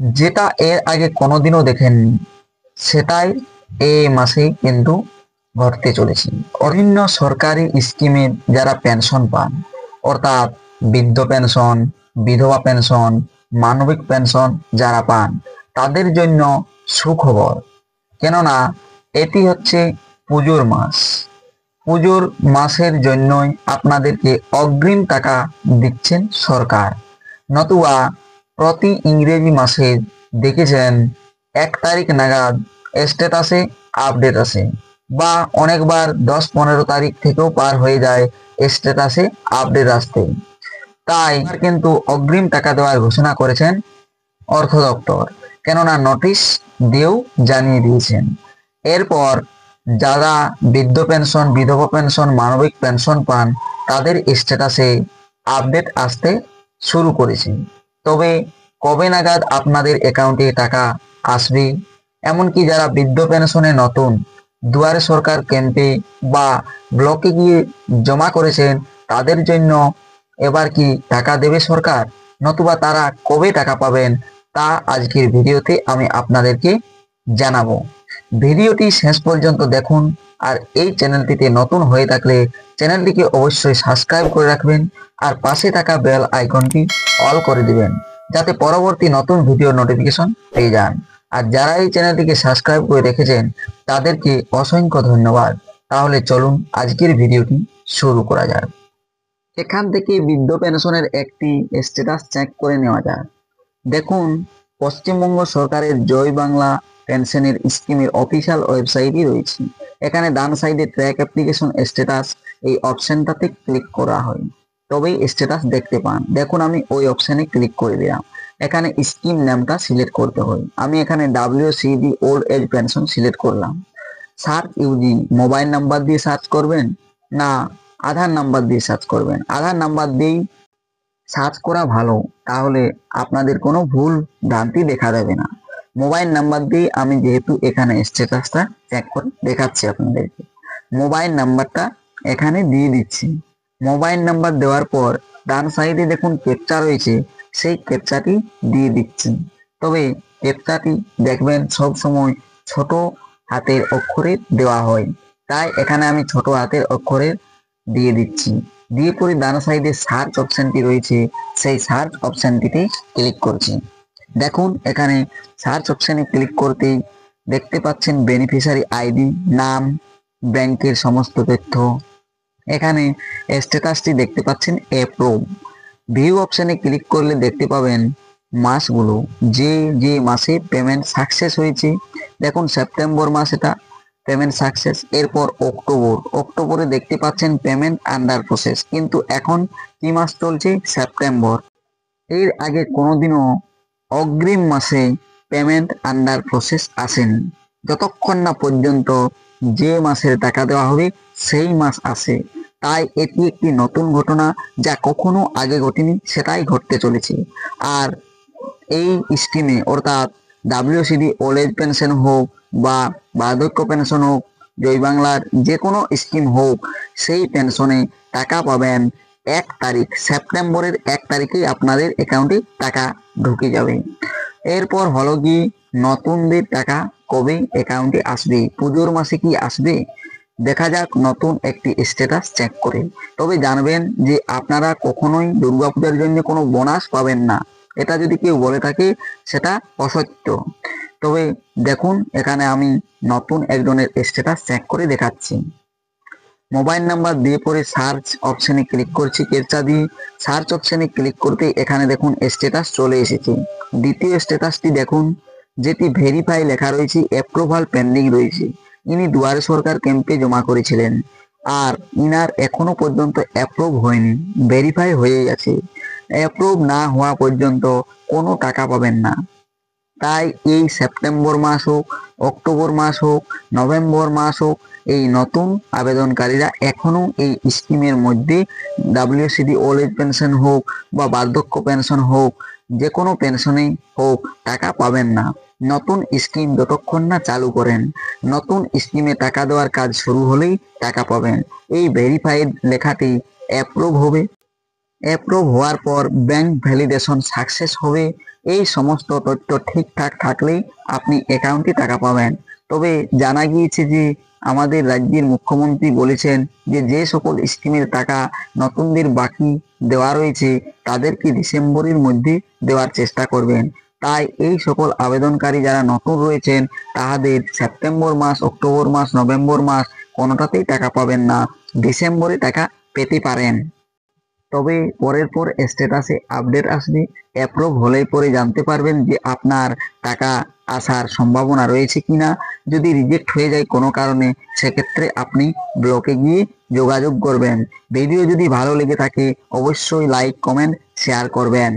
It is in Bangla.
যেটা এর আগে কোনোদিনও দেখেননি, সেটাই এই মাসেই কিন্তু ঘটতে চলেছে। বিভিন্ন সরকারি স্কিমে যারা পেনশন পান, অর্থাৎ বৃদ্ধ পেনশন, বিধবা পেনশন, মানবিক পেনশন যারা পান, তাদের জন্য সুখবর। কেননা এটি হচ্ছে পুজোর মাস। পুজোর মাসের জন্যই আপনাদেরকে অগ্রিম টাকা দিচ্ছেন সরকার। নতুবা প্রতি ইংরেজি মাসে দেখেছেন 1 তারিখ নাগাদ স্ট্যাটাসে আপডেট আসে, বা অনেকবার 10-15 তারিখ থেকেও পার হয়ে যায় স্ট্যাটাসে আপডেট আসতে। তাই এবার কিন্তু অগ্রিম টাকা দেওয়ার ঘোষণা করেছেন অর্থ দপ্তর, কেননা নোটিশ দিয়েও জানিয়ে দিয়েছেন। এরপর যারা বৃদ্ধ পেনশন, বিধবা পেনশন, মানবিক পেনশন পান, তাদের স্ট্যাটাসে আপডেট আসতে শুরু করেছে। তবে কবে নাগাদ আপনাদের অ্যাকাউন্টে টাকা আসবে, এমনকি যারা বৃদ্ধ পেনশনে নতুন দুয়ারে সরকার ক্যাম্পে বা ব্লকে গিয়ে জমা করেছেন, তাদের জন্য এবার কি টাকা দেবে সরকার, নতুবা তারা কবে টাকা পাবেন, তা আজকের ভিডিওতে আমি আপনাদেরকে জানাবো। ভিডিওটি শেষ পর্যন্ত দেখুন। আর এই চ্যানেলটিতে নতুন হয়ে থাকলে চ্যানেলটিকে অবশ্যই সাবস্ক্রাইব করে রাখবেন, আর পাশে থাকা বেল আইকনটি অল করে দিবেন, যাতে পরবর্তী নতুন ভিডিও নোটিফিকেশন পেয়ে যান। আর যারা এই চ্যানেলটিকে সাবস্ক্রাইব করে রেখেছেন, তাদেরকে অসংখ্য ধন্যবাদ। তাহলে চলুন আজকের ভিডিওটি শুরু করা যাক। এখান থেকে বৃদ্ধ পেনশনের একটি স্ট্যাটাস চেক করে নেওয়া যাক। দেখুন, পশ্চিমবঙ্গ সরকারের জয় বাংলা পেনশনের স্কিমের অফিসিয়াল ওয়েবসাইটই রয়েছে। এখানে ডান সাইডে ট্র্যাক অ্যাপ্লিকেশন স্ট্যাটাস, এই অপশনটাতে ক্লিক করা হয়, তবেই স্ট্যাটাস দেখতে পান। দেখুন, আমি ওই অপশনে ক্লিক করে দিলাম। এখানে স্কিম নামটা সিলেক্ট করতে হয়। আমি এখানে WCD old age pension select করলাম। সার্চ ইউজিং মোবাইল নাম্বার দিয়ে সার্চ করবেন, না আধার নাম্বার দিয়ে সার্চ করবেন? আধার নাম্বার দিয়েই সার্চ করা ভালো, তাহলে আপনাদের কোনো ভুল ভ্রান্তি দেখা দেবে না। মোবাইল নাম্বার দিয়ে আমি যেহেতু এখানে স্ট্যাটাসটা চেক করে দেখাচ্ছি আপনাদেরকে, মোবাইল নাম্বারটা এখানে দিয়ে দিচ্ছি। মোবাইল নাম্বার দেওয়ার পর ডান সাইডে দেখুন ক্যাপচা রয়েছে, সেই ক্যাপচাটি দিয়ে দিচ্ছি। তবে ক্যাপচাটি দেখবেন সব সময় ছোট হাতের অক্ষরে দেওয়া হয়, তাই এখানে আমি ছোট হাতের অক্ষরে দিয়ে দিচ্ছি। দিয়ে পরে ডান সাইডে সার্চ অপশনটি রয়েছে, সেই সার্চ অপশনটিতে ক্লিক করছি। দেখুন, এখানে সার্চ অপশনে ক্লিক করতেই দেখতে পাচ্ছেন বেনিফিশিয়ারি আইডি, নাম, ব্যাংকের সমস্ত তথ্য। এখানে স্ট্যাটাসটি দেখতে পাচ্ছেন অ্যাপ্রুভ। ভিউ অপশনে ক্লিক করলে দেখতে পাবেন মাসগুলো, যে যে মাসে পেমেন্ট সাকসেস হয়েছে। দেখুন, সেপ্টেম্বর মাস এটা পেমেন্ট সাকসেস। এরপর অক্টোবরে দেখতে পাচ্ছেন পেমেন্ট আন্ডার প্রসেস, কিন্তু এখন কি মাস চলছে? সেপ্টেম্বর। এর আগে কোনোদিনও অগ্রিম মাসে পেমেন্ট আন্ডার প্রসেস আসেনি, যতক্ষণ না পর্যন্ত যে মাসের টাকা দেওয়া হবে সেই মাস আসে। তাই এটি একটি নতুন ঘটনা, যা কখনো আগে ঘটেনি, সেটাই ঘটতে চলেছে। আর এই স্কিমে, অর্থাৎ WCD ওল্ড এজ পেনশন হোক বা বার্ধক্য পেনশন হোক, জয় বাংলার যে কোনো স্কিম হোক, সেই পেনশনে টাকা পাবেন 1 তারিখ, সেপ্টেম্বরের 1 তারিখেই আপনাদের অ্যাকাউন্টে টাকা ঢুকে যাবে। এরপর হলো কি, নতুনদের টাকা কবে অ্যাকাউন্টে আসবে, পুজোর মাসে কি আসবে? দেখা যাক নতুন একটি স্ট্যাটাস চেক করে। তবে জানবেন যে আপনারা কখনোই দুর্গাপূজার জন্য কোনো বোনাস পাবেন না, এটা যদি কেউ বলে থাকে সেটা অসত্য। তবে দেখুন, এখানে আমি নতুন একজনের স্ট্যাটাস চেক করে দেখাচ্ছি। মোবাইল নাম্বার দিয়ে পরে সার্চ অপশনে ক্লিক করছি, ক্যাপচা দিয়ে সার্চ অপশনে ক্লিক করতে এখানে দেখুন স্ট্যাটাস চলে এসেছে। দ্বিতীয় স্ট্যাটাসটি দেখুন, যেটি ভেরিফাই লেখা রয়েছে, অ্যাপ্রুভাল পেন্ডিং রয়েছে। ইনি দুয়ারে সরকার ক্যাম্পে জমা করেছিলেন, আর ইনার এখনো পর্যন্ত অ্যাপ্রুভ হয়নি, ভেরিফাই হয়ে গেছে। অ্যাপ্রুভ না হওয়া পর্যন্ত কোনো টাকা পাবেন না। তাই এই সেপ্টেম্বর মাস হোক, অক্টোবর মাস হোক, নভেম্বর মাস হোক, এই নতুন আবেদনকারীরা এখনো এই স্কিমের মধ্যে WCD ওল্ড এজ পেনশন হোক বা বার্ধক্য পেনশন হোক, যে কোনো পেনশনে হোক, টাকা পাবেন না। নতুন স্কিম যতক্ষণ না চালু করেন, নতুন স্কিমে টাকা দেওয়ার কাজ শুরু হলেই টাকা পাবেন। এই ভেরিফাইড লেখাটি অ্যাপ্রুভ হবে। অ্যাপ্রুভ হওয়ার পর ব্যাংক ভ্যালিডেশন সাকসেস হবে, এই সমস্ত তথ্য ঠিকঠাক থাকলেই আপনি অ্যাকাউন্টে টাকা পাবেন। তবে জানা গিয়েছে যে আমাদের রাজ্যের মুখ্যমন্ত্রী বলেছেন যে যে সকল স্কিমের টাকা নতুনদের বাকি দেওয়া রয়েছে তাদেরকে ডিসেম্বরের মধ্যে দেওয়ার চেষ্টা করবেন। তাই এই সকল আবেদনকারী যারা নতুন রয়েছেন তাদের সেপ্টেম্বর মাস, অক্টোবর মাস, নভেম্বর মাস কোনোটাতেই টাকা পাবেন না, ডিসেম্বরে টাকা পেতে পারেন। তবে পরের পর স্ট্যাটাসে আপডেট আসবে, অ্যাপ্রুভ হলেই পরে জানতে পারবেন যে আপনার টাকা আসার সম্ভাবনা রয়েছে কিনা। যদি রিজেক্ট হয়ে যায় কোনো কারণে সেক্ষেত্রে আপনি ব্লকে গিয়ে যোগাযোগ করবেন। ভিডিও যদি ভালো লেগে থাকে অবশ্যই লাইক, কমেন্ট, শেয়ার করবেন।